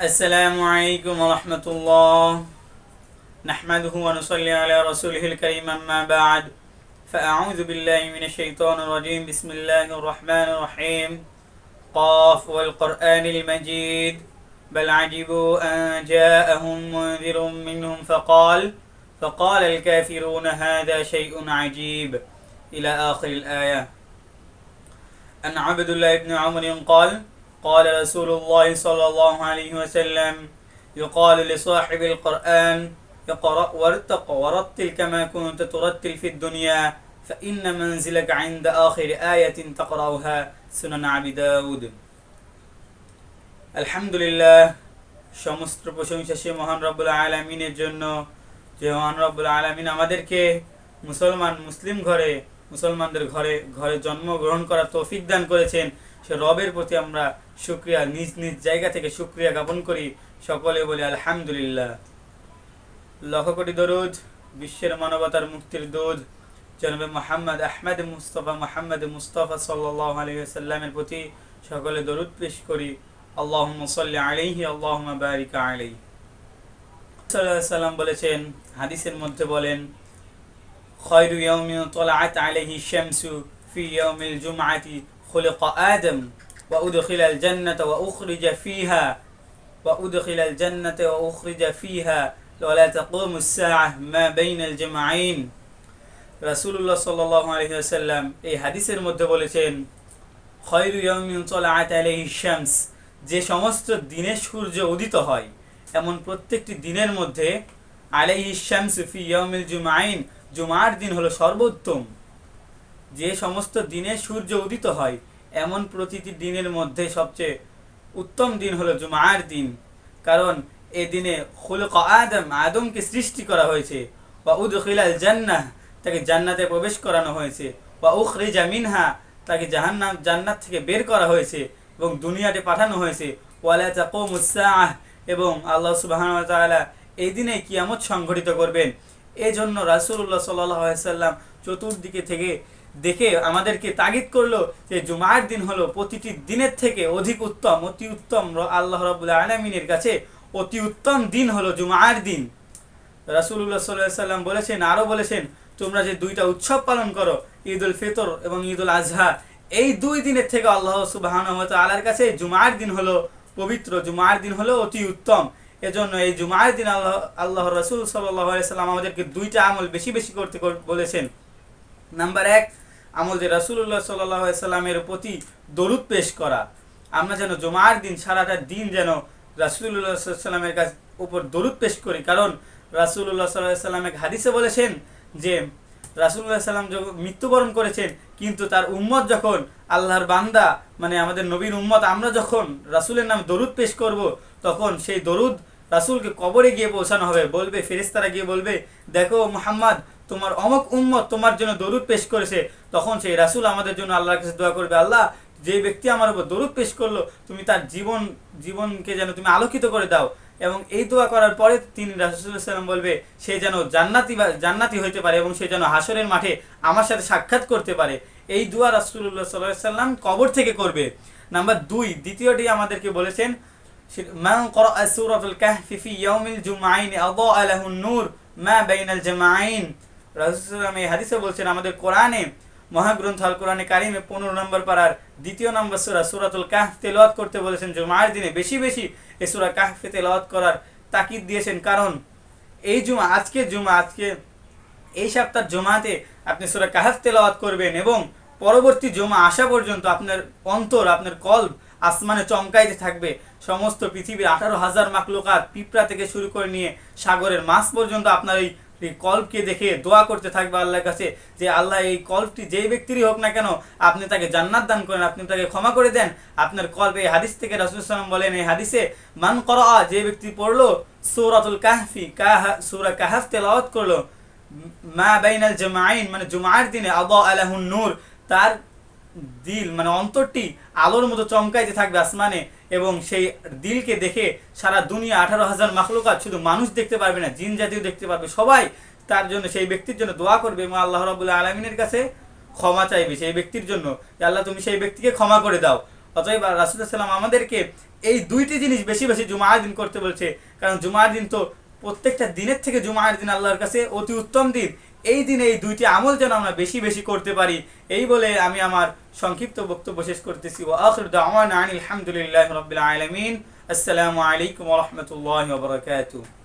السلام عليكم ورحمة الله نحمده ونصلي على رسوله الكريم أما بعد فأعوذ بالله من الشيطان الرجيم بسم الله الرحمن الرحيم قاف والقرآن المجيد بل عجبوا أن جاءهم منذر منهم فقال الكافرون هذا شيء عجيب إلى آخر الآية. أن عبد الله بن عمر قال رسول الله صلى الله عليه وسلم يقال لصاحب القرآن اقرأ وارتق ورتل كما كنت ترتل في الدنيا فإن منزلك عند آخر آية تقرأها سنن أبي داود. আলহামদুলিল্লাহ, সমস্ত প্রশংসা সে মহান রব্বুল আলামিনের জন্য, যে মহান রব্বুল আলামিন আমাদেরকে মুসলমানদের ঘরে জন্মগ্রহণ করার তৌফিক দান করেছেন। সে রবের প্রতি আমরা শুকরিয়া, নিজ নিজ জায়গা থেকে শুকরিয়া জ্ঞাপন করি। সকলে বলি আলহামদুলিল্লাহ। লক্ষ কোটি দরুদ বিশ্বের মানবতার মুক্তির দুধ জনাবে মোহাম্মদ মুস্তাফা সাল্লাল্লাহু আলাইহি ওয়াসাল্লামের প্রতি সকলে দরুদ পেশ করি। আল্লাহুম্মা সাল্লি আলাইহি আল্লাহুম্মা বারিক আলাইহি। সাল্লাল্লাহু আলাইহি ওয়াসাল্লাম বলেছেন, হাদিসের মধ্যে বলেন, খায়রু ইয়াউমিন তালাআত আলাইহি শামসু ফি ইয়াউমিল জুমআতি খুলিকা আদম ওয়া উদখিলাল জান্নাতা ওয়া উখরিজা ফিহা ওয়া লা তাকুমুস সাআহ মা বাইনাল জামআইন। রাসূলুল্লাহ সাল্লাল্লাহু আলাইহি ওয়াসাল্লাম এই হাদিসের মধ্যে বলেছেন, খায়রু ইয়াউমিন তালাআত আলাইহি শামস, যে সমস্ত দিনে সূর্য উদিত হয় এমন প্রত্যেকটি দিনের মধ্যে আলাইহি শামসু ফি ইয়াউমিল জুমআইন, জুমার দিন হলো সর্বোত্তম। যে সমস্ত দিনে সূর্য উদিত হয় এমন প্রতিটি দিনের মধ্যে সবচেয়ে উত্তম দিন হলো জুমার দিন, কারণ এই দিনে খুলকা আদমকে সৃষ্টি করা হয়েছে, ওয়া উদখিলাল জান্নাহ, তাকে জান্নাতে প্রবেশ করানো হয়েছে, ওয়া উখরিজা মিনহা, তাকে জান্নাত থেকে বের করা হয়েছে এবং দুনিয়াতে পাঠানো হয়েছে, ওয়া লা তাকুমুস সাআহ, এবং আল্লাহ সুবহানাহু ওয়া তাআলা এই দিনে কিয়ামত সংঘটিত করবেন। এই জন্য রাসূলুল্লাহ সাল্লাল্লাহু আলাইহি ওয়াসাল্লাম চতুর্দিকে থেকে দেখে আমাদেরকে তাগিদ করলো যে জুমার দিন হলো প্রতিটি দিনের থেকে অধিক উত্তম, অতি উত্তম, আল্লাহ রাব্বুল আলামিনের কাছে অতি উত্তম দিন হলো জুমার দিন। রাসূলুল্লাহ সাল্লাল্লাহু আলাইহি ওয়াসাল্লাম বলেছেন, আরো বলেছেন, তোমরা যে দুইটা উৎসব পালন করো, ঈদুল ফিতর এবং ঈদুল আজহা, এই দুই দিনের থেকে আল্লাহ সুবহানাহু ওয়া তাআলার কাছে জুমার দিন হলো পবিত্র, জুমার দিন হলো অতি উত্তম। এজন্য এই জুমার দিন আল্লাহর রাসূল সাল্লাল্লাহু আলাইহি ওয়াসাল্লাম আমাদেরকে দুইটা আমল বেশি বেশি করতে বলেছেন। নাম্বার 1 আমল, যে রাসূলুল্লাহ সাল্লাল্লাহু আলাইহি ওয়াসাল্লামের প্রতি দরুদ পেশ করা। আমরা যেন জুমার দিন সারাটা দিন যেন রাসূলুল্লাহ সাল্লাল্লাহু আলাইহি ওয়াসাল্লামের উপর দরুদ পেশ করি, কারণ রাসূলুল্লাহ সাল্লাল্লাহু আলাইহি ওয়াসাল্লাম এক হাদিসে বলেছেন যে রাসূলুল্লাহ সাল্লাম যখন মৃত্যুবরণ করেছেন, কিন্তু তার উম্মত যখন, আল্লাহর বান্দা মানে আমাদের নবীর উম্মত, আমরা যখন রাসূলের নামে দরুদ পেশ করব, তখন সেই দরুদ রাসূলকে কবরে গিয়ে পৌঁছানো হবে। বলবে, ফেরেশতারা গিয়ে বলবে, দেখো মুহাম্মদ, তোমার অমুক উম্মত তোমার জন্য দরুদ পেশ করেছে। তখন সেই রাসূল আমাদের জন্য আল্লাহর কাছে দোয়া করবে, আল্লাহ, যে ব্যক্তি আমার উপর দরুদ পেশ করলো, তুমি তার জীবনকে যেন তুমি আলোকিত করে দাও। এবং এই দোয়া করার পরে তিনি রাসূলুল্লাহ সাল্লাল্লাহু আলাইহি ওয়াসাল্লাম বলবে, সে যেন জান্নাতি হইতে পারে এবং সে যেন হাসরের মাঠে আমার সাথে সাক্ষাৎ করতে পারে। এই দোয়া রাসূলুল্লাহ সাল্লাল্লাহু আলাইহি ওয়াসাল্লাম কবর থেকে করবে। নাম্বার 2, দ্বিতীয়টি আমাদেরকে বলেছেন, মান ক্বারাআ সূরাতুল কাহফি ফি ইয়াউমিল জুমআইন আদাআ লাহুন নূর মা বাইনাল জামআইন। রাসূলুল্লাহ এই হাদিসে বলছেন, আমাদের কোরআনে, মহাগ্রন্থ আল কোরআনে কারিমে 15 নম্বর পারার 2 নম্বর সূরা সূরাতুল কাহফ তেলাওয়াত করতে বলেছেন। জুমার দিনে বেশি বেশি এই সূরা কাহফ তেলাওয়াত করার তাকিদ দিয়েছেন, কারণ এই আজকে এই সপ্তাহের জুমাতে আপনি সূরা কাহফ তেলাওয়াত করবেন এবং পরবর্তী জুমা আসা পর্যন্ত আপনার অন্তর, আপনার কলব আসমানে চমকাইতে থাকবে। সমস্ত পৃথিবীর 18,000 মাখলুকাত, পিঁপড়া থেকে শুরু করে নিয়ে সাগরের মাছ পর্যন্ত আপনার এই কল্পকে দেখে দোয়া করতে থাকবে আল্লাহর কাছে, যে আল্লাহ, এই কল্পটি যেই ব্যক্তিরই হোক না কেন, আপনি তাকে জান্নাত দান করেন, আপনি তাকে ক্ষমা করে দেন আপনার কল্প। এই হাদিস থেকে রাসূলুল্লাহ সাল্লাল্লাহু আলাইহি ওয়াসাল্লাম বলেন, এই হাদিসে মান ক্বারাআ, যে ব্যক্তি পড়লো সূরাতুল কাহফি, সূরা কাহফ তেলাওয়াত করলো, মা বাইনাল জামআইন, মানে জুমার দিনে, আদাআ লাহুন নূর, তার দিল মানে অন্তরটি আলোর মতো চমকাইতে থাকবে আসমানে, এবং সেই দিলকে দেখে সারা দুনিয়া 18,000 মাখলুকাত, শুধু মানুষ দেখতে পারবে না, জিন জাতিও দেখতে পারবে, সবাই তার জন্য, সেই ব্যক্তির জন্য দোয়া করবে এবং আল্লাহ রাব্বুল আলামিনের কাছে ক্ষমা চাইবে সেই ব্যক্তির জন্য, যে আল্লাহ, তুমি সেই ব্যক্তিকে ক্ষমা করে দাও। অতএব রাসূলুল্লাহ সাল্লাল্লাহু আলাইহি ওয়াসাল্লাম আমাদেরকে এই দুইটি জিনিস বেশি বেশি জুমার দিন করতে বলছে, কারণ জুমার দিন তো প্রত্যেকটা দিনের থেকে জুমার দিন আল্লাহর কাছে অতি উত্তম দিন। এই দিনে এই দুইটি আমল যেন আমরা বেশি বেশি করতে পারি, এই বলে আমি আমার সংক্ষিপ্ত বক্তব্য শেষ করতেছি। ওয়া আখিরু দাওয়ানা আনিল হামদুলিল্লাহি রাব্বিল আলামিন। আসসালামু আলাইকুম ওয়া রাহমাতুল্লাহি ওয়া বারাকাতুহু।